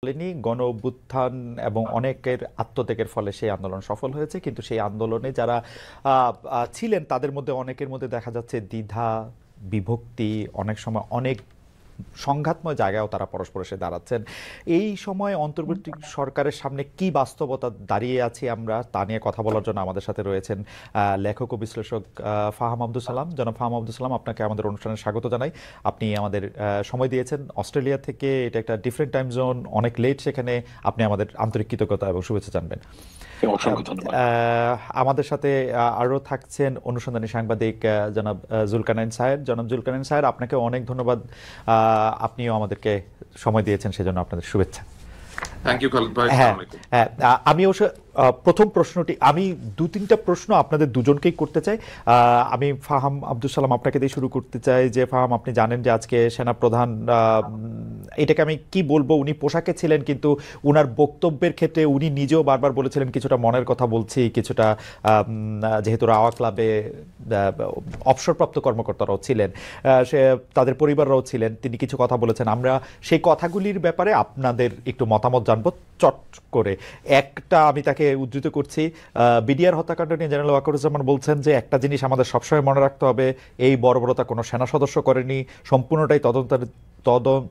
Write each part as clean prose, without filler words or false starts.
বলেনি গণ অভ্যুত্থান এবং অনেকের আত্মত্যাগের ফলে সেই আন্দোলন সফল হয়েছে, কিন্তু সেই আন্দোলনে যারা ছিলেন তাদের মধ্যে অনেকের মধ্যে দেখা যাচ্ছে দ্বিধা, বিভক্তি, অনেক সময় অনেক সংঘাতময় জায়গায়ও তারা পরস্পর এসে দাঁড়াচ্ছেন। এই সময় অন্তর্বর্তী সরকারের সামনে কি বাস্তবতা দাঁড়িয়ে আছি আমরা, তা নিয়ে কথা বলার জন্য আমাদের সাথে রয়েছেন লেখক ও বিশ্লেষক ফাহাম আব্দুল সালাম। জনাব ফাহাম আব্দুল সালাম, আপনাকে আমাদের অনুষ্ঠানে স্বাগত জানাই। আপনি আমাদের সময় দিয়েছেন অস্ট্রেলিয়া থেকে, এটা একটা ডিফারেন্ট টাইম জোন, অনেক লেট, সেখানে আপনি আমাদের আন্তরিক কৃতজ্ঞতা এবং শুভেচ্ছা জানবেন। অসংখ্য ধন্যবাদ। আমাদের সাথে আরও থাকছেন অনুসন্ধানী সাংবাদিক জনাব জুলকারনাইন সাহেব। জনাব জুলকারনাইন সাহেব, আপনাকে অনেক ধন্যবাদ, আপনিও আমাদেরকে সময় দিয়েছেন, সেজন্য আপনাদের শুভেচ্ছা। থ্যাংক ইউ খালিদ ভাই। হ্যাঁ, আমি অবশ্য প্রথম প্রশ্নটি আমি দু তিনটা প্রশ্ন আপনাদের দুজনকেই করতে চাই। আমি ফাহাম আব্দুল সালাম আপনাকে দিয়ে শুরু করতে চাই যে ফাহাম, আপনি জানেন যে আজকে সেনাপ্রধান, এটাকে আমি কি বলবো, উনি পোশাকে ছিলেন কিন্তু উনার বক্তব্যের ক্ষেত্রে উনি নিজেও বারবার বলেছিলেন কিছুটা মনের কথা বলছি, কিছুটা যেহেতু রাওয়া ক্লাবে অবসরপ্রাপ্ত কর্মকর্তারাও ছিলেন, সে তাদের পরিবাররাও ছিলেন, তিনি কিছু কথা বলেছেন। আমরা সেই কথাগুলির ব্যাপারে আপনাদের একটু মতামত জানবো চট করে। একটা আমি তাকে উদ্ধৃত করছি, বিডিআর হত্যাকাণ্ড নিয়ে জেনারেল ওয়াকারুজ্জামান বলছেন যে একটা জিনিস আমাদের সবসময় মনে রাখতে হবে, এই বর্বরতা কোনো সেনা সদস্য করেনি, সম্পূর্ণটাই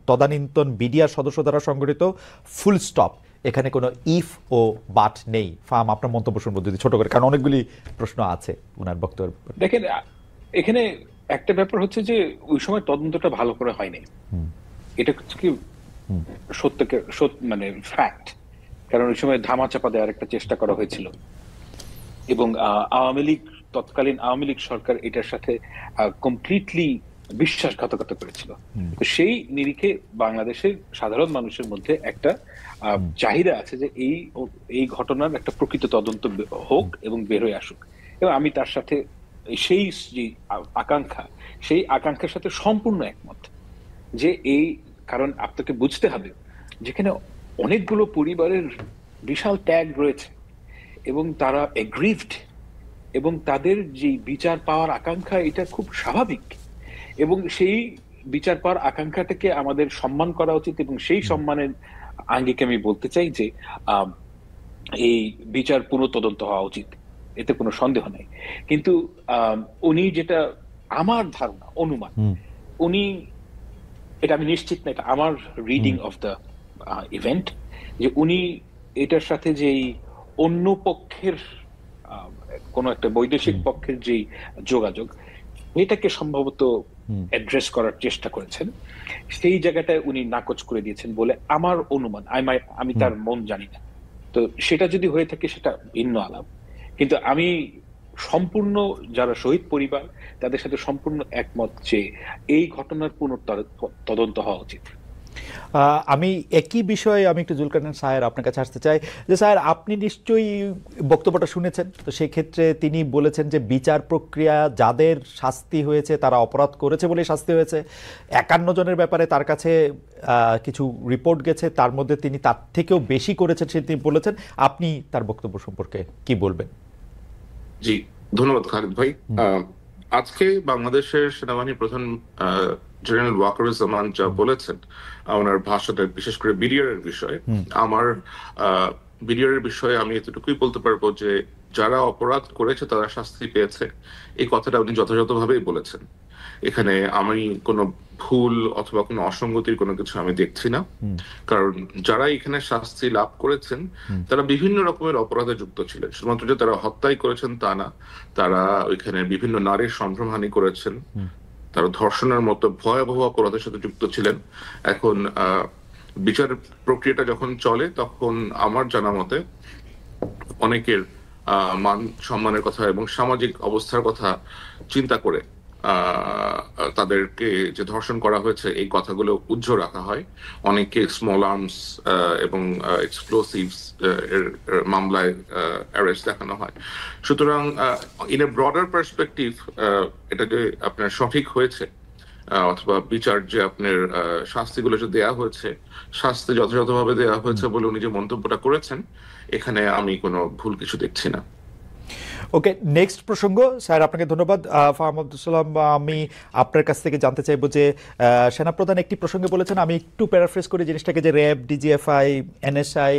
তদানীন্তন বিডিআর সদস্য দ্বারা সংগঠিত, ফুল স্টপ, এখানে কোনো ইফ ও বাট নেই। ফাহাম, আপনার মন্তব্য শুনবো যদি ছোট করে, কারণ অনেকগুলি প্রশ্ন আছে ওনার বক্তব্যের। দেখেন, এখানে একটা ব্যাপার হচ্ছে যে ওই সময় তদন্তটা ভালো করে হয়নি, এটা হচ্ছে কি সত্যকে মানে ফ্যাক্ট। কারণ ওই সময় ধামাচাপা দেওয়ার একটা চেষ্টা করা হয়েছিল এবং আওয়ামী লীগ, তৎকালীন আওয়ামী লীগ সরকার এটার সাথে কমপ্লিটলি বিশ্বাসঘাতকতা করেছিল। তো সেই নিরিখে বাংলাদেশের সাধারণ মানুষের মধ্যে একটা চাহিদা আছে যে এই ঘটনার একটা প্রকৃত তদন্ত হোক এবং বের হয়ে আসুক। এবং আমি তার সাথে সেই যে আকাঙ্ক্ষা, সেই আকাঙ্ক্ষার সাথে সম্পূর্ণ একমত যে কারণ আপনাকে বুঝতে হবে যেখানে অনেকগুলো পরিবারের বিশাল ত্যাগ রয়েছে এবং তারা এগ্রিভড, এবং তাদের যে বিচার পাওয়ার আকাঙ্ক্ষা, এটা খুব স্বাভাবিক, এবং সেই বিচার পাওয়ার আকাঙ্ক্ষাটাকে আমাদের সম্মান করা উচিত। এবং সেই সম্মানের আঙ্গিকে আমি বলতে চাই যে এই বিচার পুনঃতদন্ত হওয়া উচিত, এতে কোনো সন্দেহ নাই। কিন্তু উনি যেটা, আমার ধারণা, অনুমান, উনি, এটা আমি নিশ্চিত না, এটা আমার রিডিং অফ দ্য ইভেন্ট, যে উনি এটার সাথে যেই অন্য পক্ষের কোন একটা বৈদেশিক পক্ষের যেই যোগাযোগ, এটাকে সম্ভবত অ্যাড্রেস করার চেষ্টা করেছেন, সেই জায়গাটায় উনি নাকচ করে দিয়েছেন বলে আমার অনুমান। আমি তার মন জানি না, তো সেটা যদি হয়ে থাকে সেটা ভিন্ন আলাপ। কিন্তু আমি সম্পূর্ণ, যারা শহীদ পরিবার তাদের সাথে সম্পূর্ণ একমত যে এই ঘটনার তদন্ত হওয়া উচিত। আমি একই বিষয়ে আমি একটু জুলকারনাইন সাহেব আপনার কাছে আসতে চাই যে স্যার, আপনি নিশ্চয়ই বক্তব্যটা শুনেছেন, তো সেই ক্ষেত্রে তিনি বলেছেন যে বিচার প্রক্রিয়া, যাদের শাস্তি হয়েছে তারা অপরাধ করেছে বলে শাস্তি হয়েছে। 51 জনের ব্যাপারে তার কাছে কিছু রিপোর্ট গেছে, তার মধ্যে তিনি তার থেকেও বেশি করেছেন সে তিনি বলেছেন। আপনি তার বক্তব্য সম্পর্কে কি বলবেন? জি, ধন্যবাদ খালিদ ভাই। আজকে বাংলাদেশের সেনাবাহিনী প্রধান জেনারেল ওয়াকারুজ্জামান যা বলেছেন ওনার ভাষণে, বিশেষ করে বিডিআর এর বিষয়ে, আমার বিডিআর এর বিষয়ে আমি এতটুকুই বলতে পারবো যে যারা অপরাধ করেছে তারা শাস্তি পেয়েছে, এই কথাটা উনি যথাযথভাবেই বলেছেন। এখানে আমি কোনো ভুল অথবা কোনো অসঙ্গতির কোনো কিছু আমি দেখছি না, কারণ যারা এখানে শাস্তি লাভ করেছেন তারা বিভিন্ন রকমের অপরাধে যুক্ত ছিলেন। শুধুমাত্র যে তারা হত্যাই করেছেন তা না, তারা ওইখানে বিভিন্ন নারীর সম্ভ্রমহানি করেছেন, তারা ধর্ষণের মতো ভয়াবহ অপরাধের সাথে যুক্ত ছিলেন। এখন বিচার প্রক্রিয়াটা যখন চলে তখন আমার জানা মতে অনেকের মান সম্মানের কথা এবং সামাজিক অবস্থার কথা চিন্তা করে তাদেরকে যে ধর্ষণ করা হয়েছে এই কথাগুলো উজ্জ্বল রাখা হয়। অনেকে স্মল আর্মস এবং এক্সপ্লোসিভস এর মামলায় অ্যারেস্ট দেখানো হয়। সুতরাং ইন এ ব্রডার পার্সপেক্টিভ, এটা যে আপনার সঠিক হয়েছে অথবা বিচার যে আপনার শাস্তিগুলো যে দেয়া হয়েছে, শাস্তি যথাযথভাবে দেয়া হয়েছে বলে উনি যে মন্তব্যটা করেছেন, এখানে আমি কোনো ভুল কিছু দেখছি না। ওকে, নেক্সট প্রসঙ্গ স্যার, আপনাকে ধন্যবাদ। ফাহাম আব্দুল সালাম, আমি আপনার কাছ থেকে জানতে চাইবো যে সেনাপ্রধান একটি প্রসঙ্গে বলেছেন, আমি একটু প্যারাফ্রেজ করি জিনিসটাকে, যে র্যাব, ডিজিএফআই, এনএসআই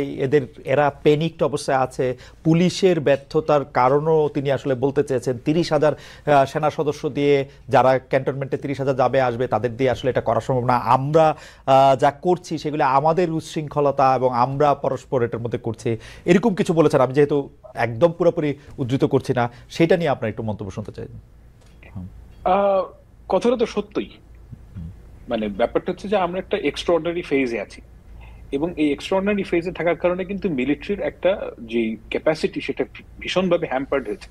এরা প্যানিকড অবস্থায় আছে, পুলিশের ব্যর্থতার কারণও তিনি আসলে বলতে চেয়েছেন। 30,000 সেনা সদস্য দিয়ে যারা ক্যান্টনমেন্টে 30,000 যাবে আসবে তাদের দিয়ে আসলে এটা করা সম্ভব না। আমরা যা করছি সেগুলো আমাদের উচ্ছৃঙ্খলতা এবং আমরা পরস্পর এটার মধ্যে করছি, এরকম কিছু বলেছেন। আমি যেহেতু একদম পুরোপুরি উদ্ধৃত করছি না, সেটা নিয়ে আপনার একটু মন্তব্য শুনতে চাই। কথাটা তো সত্যই, মানে ব্যাপারটা হচ্ছে যে আমরা একটা এক্সট্রাঅর্ডিনারি ফেজে আছি, এবং এই এক্সট্রাঅর্ডিনারি ফেজে থাকার কারণে কিন্তু মিলিটারির একটা যে ক্যাপাসিটি সেটা ভীষণভাবে হ্যাম্পার্ড হয়েছে।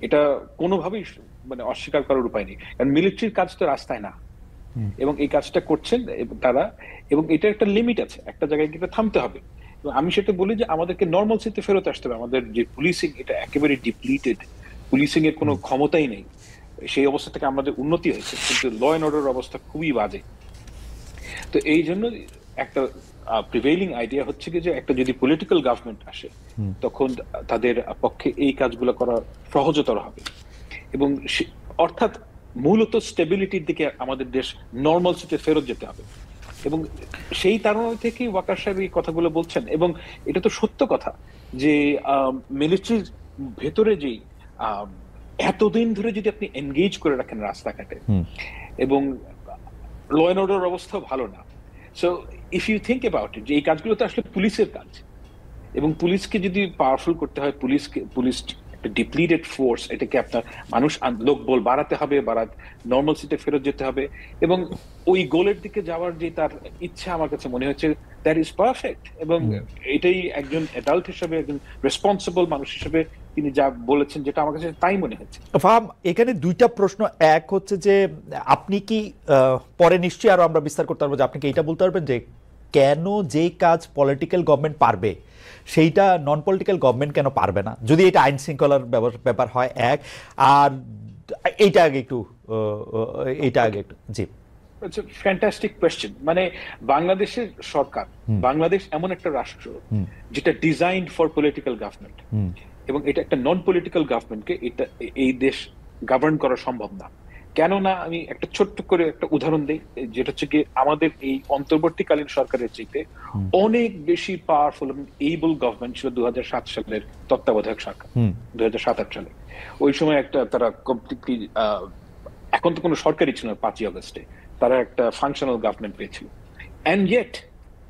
এটা কোনোভাবেই মানে অস্বীকার করার উপায় নেই, কারণ মিলিটারির কাজ তো রাস্তায় না, এবং এই কাজটা করছেন তারা, এবং এটা একটা লিমিট আছে, একটা জায়গায় গিয়ে থামতে হবে। আমি সেটা বলি যে আমাদেরকে নর্মালসিতে ফেরত আসতে হবে। আমাদের যে পুলিশিং, এটা একেবারে ডিপ্লিটেড, পুলিশিং এর কোনো ক্ষমতাই নেই। সেই অবস্থা থেকে আমাদের উন্নতি হয়েছে, কিন্তু ল অ্যান্ড অর্ডার অবস্থা খুবই বাজে। তো এই জন্য একটা প্রিভেইলিং আইডিয়া হচ্ছে কি যে একটা যদি পলিটিক্যাল গভর্নমেন্ট আসে তখন তাদের পক্ষে এই কাজগুলো করা সহজতর হবে, এবং অর্থাৎ মূলত স্টেবিলিটির দিকে আমাদের দেশ নর্মালসিতে ফেরত যেতে হবে। এবং সেই কারণ থেকেই ওয়াকার সাহেব এই কথাগুলো বলছেন, এবং এটা তো সত্য কথা যে মিলিটারির ভেতরে যে এতদিন ধরে যদি আপনি এনগেজ করে রাখেন রাস্তাঘাটে, এবং ল অ্যান্ড অর্ডার অবস্থাও ভালো না। So if you think about it, যে এই কাজগুলো তো আসলে পুলিশের কাজ, এবং পুলিশকে যদি পাওয়ারফুল করতে হয়, পুলিশ ডিপ্লিটেড ফোর্স, এটাকে আপনার লোকবল বাড়াতে হবে, নর্মালসিতে ফেরত যেতে হবে, এবং ওই গোলের দিকে যাওয়ার যে তার ইচ্ছা আমার কাছে মনে হচ্ছে দ্যাট ইজ পারফেক্ট। এবং এটাই একজন অ্যাডাল্ট হিসেবে, একজন রেসপন্সিবল মানুষ হিসেবে তিনি যা বলেছেন, যেটা আমার কাছে তাই মনে হচ্ছে। ফাহাম, এখানে দুইটা প্রশ্ন। এক হচ্ছে যে আপনি কি পরে নিশ্চয়ই আরো আমরা বিস্তার করতে পারবো, যে আপনি কি এটা বলতে পারবেন যে কেন যেই কাজ পলিটিক্যাল গভর্নমেন্ট পারবে সেইটা নন পলিটিক্যাল গভর্নমেন্ট কেন পারবে না, যদি এটা আইন শৃঙ্খলার ব্যাপার হয়? এক, আর এইটা আগে একটু জি। Fantastic question. মানে বাংলাদেশের সরকার, বাংলাদেশ এমন একটা রাষ্ট্র যেটা ডিজাইনড ফর পলিটিক্যাল গভর্নমেন্ট, এবং এটা একটা নন পলিটিক্যাল গভর্নমেন্টকে এই দেশ গভর্ন করা সম্ভব না। কেননা আমি একটা ছোট্ট করে একটা উদাহরণ দিই, যেটা হচ্ছে কি আমাদের এই অন্তর্বর্তীকালীন সরকারের চাইতে অনেক বেশি পাওয়ারফুল এবং এবল গভর্নমেন্ট ছিল 2007 সালের তত্ত্বাবধায়ক সরকার। 2007 সালে ওই সময় একটা তারা কমপ্লিটলি, এখন তো কোনো সরকারই ছিল না, 5ই আগস্টে তারা একটা ফাংশনাল গভর্নমেন্ট পেয়েছিল। এন্ড ইয়েট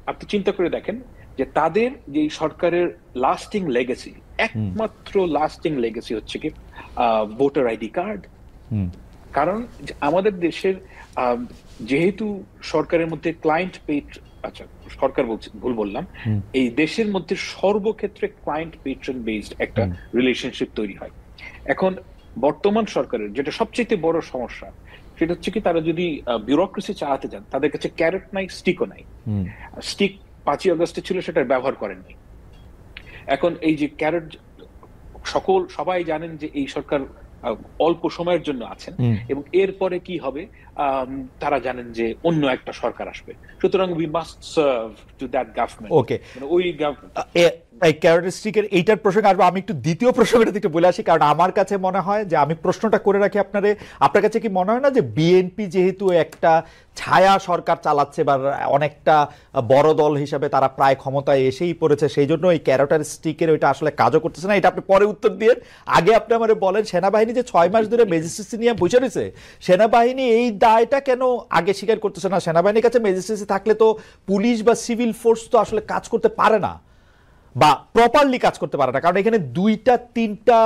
আপনি চিন্তা করে দেখেন যে তাদের যে সরকারের লাস্টিং লেগেসি, একমাত্র লাস্টিং লেগেসি হচ্ছে কি ভোটার আইডি কার্ড। কারণ আমাদের দেশের যেহেতু সরকারের মধ্যে ক্লায়েন্ট আচ্ছা সরকার বলছি, ভুল বললাম, এই দেশের মধ্যে সর্বক্ষেত্রে ক্লায়েন্ট পেট্রন বেসড একটা রিলেশনশিপ তৈরি হয়। এখন বর্তমান সরকারের যেটা সবচেয়ে বড় সমস্যা, সেটা হচ্ছে কি তারা যদি বিউরোক্রেসি চালাতে যান, তাদের কাছে ক্যারেট নাই, স্টিকও নাই। স্টিক 5ই আগস্টে ছিল, সেটার ব্যবহার করেননি। এখন এই যে ক্যারেট, সবাই জানেন যে এই সরকার অল্প সময়ের জন্য আছেন, এবং এরপরে কি হবে তারা জানেন যে অন্য একটা সরকার আসবে, সুতরাং we must serve to that government. Okay, মানে ওই এই ক্যারেক্টারিস্টিকের এইটার প্রসঙ্গে আসবো। আমি একটু দ্বিতীয় প্রসঙ্গটা একটু বলে আসি, কারণ আমার কাছে মনে হয় যে আমি প্রশ্নটা করে রাখি আপনার কাছে কি মনে হয় না যে বিএনপি যেহেতু একটা ছায়া সরকার চালাচ্ছে বা অনেকটা বড় দল হিসাবে তারা প্রায় ক্ষমতায় এসেই পড়েছে, সেই জন্য এই ক্যারেক্টারিস্টিকের ওইটা আসলে কাজও করতেছে না? এটা আপনি পরে উত্তর দিয়ে আগে আপনি আমাদের বলেন, সেনাবাহিনী যে 6 মাস ধরে ম্যাজিস্ট্রেসি নিয়ে বসে রয়েছে, সেনাবাহিনী এই দায়টা কেন আগে স্বীকার করতেছে না? সেনাবাহিনীর কাছে ম্যাজিস্ট্রেসি থাকলে তো পুলিশ বা সিভিল ফোর্স তো আসলে কাজ করতে পারে না, বা প্রপারলি কাজ করতে পারে না, কারণ এখানে 2-3টা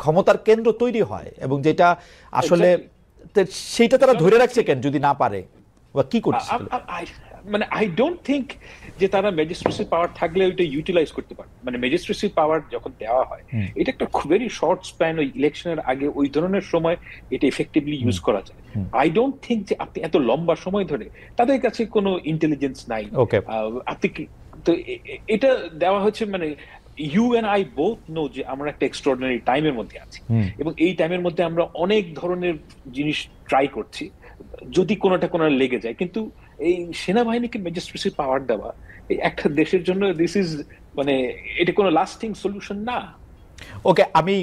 ক্ষমতার কেন্দ্র তৈরি হয়, এবং যেটা আসলে সেইটা তারা ধরে রাখছে কেন যদি না পারে, বা কি করছে? মানে আই ডোন্ট থিংক যে তারা ম্যাজিস্ট্রেসি পাওয়ার থাকলে ওইটা ইউটিলাইজ করতে পারে। মানে ম্যাজিস্ট্রেসি পাওয়ার যখন দেওয়া হয়, এটা একটা ভেরি শর্ট স্প্যান, ওই ইলেকশনের আগে ওই ধরনের সময় এটা এফেক্টিভলি ইউজ করা যায়। আই ডোন্ট থিংক যে আপনি এত লম্বা সময় ধরে, তাদের কাছে কোনো ইন্টেলিজেন্স নাই, আপনি তো এটা দেওয়া হচ্ছে। মানে you and I both know যে আমরা একটা এক্সট্রাঅর্ডিনারি টাইমের মধ্যে আছি, এবং এই টাইমের মধ্যে আমরা অনেক ধরনের জিনিস ট্রাই করছি যদি কোনোটা লেগে যায়। কিন্তু এই সেনাবাহিনীকে ম্যাজিস্ট্রেসি পাওয়ার দেওয়া এই একটা দেশের জন্য দিস ইজ, মানে এটা কোনো লাস্টিং সলিউশন না। ওকে, আমি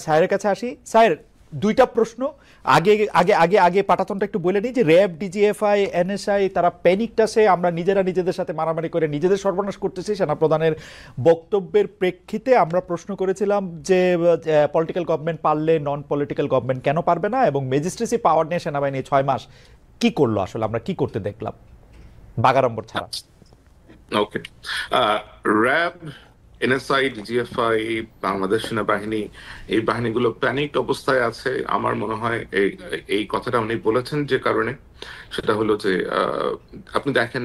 স্যারের কাছে আসি। স্যার, দুইটা প্রশ্ন। আগে আগে আগে আগে পাটাতনটা একটু বলে নিই যে র্যাব, ডিজিএফআই, এনএসআই তারা প্যানিকটাসে আমরা নিজেদের সাথে মারামারি করে নিজেদের সর্বনাশ করতেছি। সেনাপ্রধানের বক্তব্যের প্রেক্ষিতে আমরা প্রশ্ন করেছিলাম যে পলিটিক্যাল গভর্নমেন্ট পারলে নন পলিটিক্যাল গভর্নমেন্ট কেন পারবে না, এবং ম্যাজিস্ট্রেসি পাওয়ার নিয়ে সেনাবাহিনী 6 মাস কি করলো, আসলে আমরা কি করতে দেখলাম বাগাড়ম্বর ছাড়া? ওকে, র্যাব, এনএসআই, ডিজিএফআই, বাংলাদেশ সেনাবাহিনী, এই বাহিনীগুলো প্যানিক অবস্থায় আছে। আমার মনে হয় এই কথাটা উনি বলেছেন যে কারণে, সেটা হলো যে আপনি দেখেন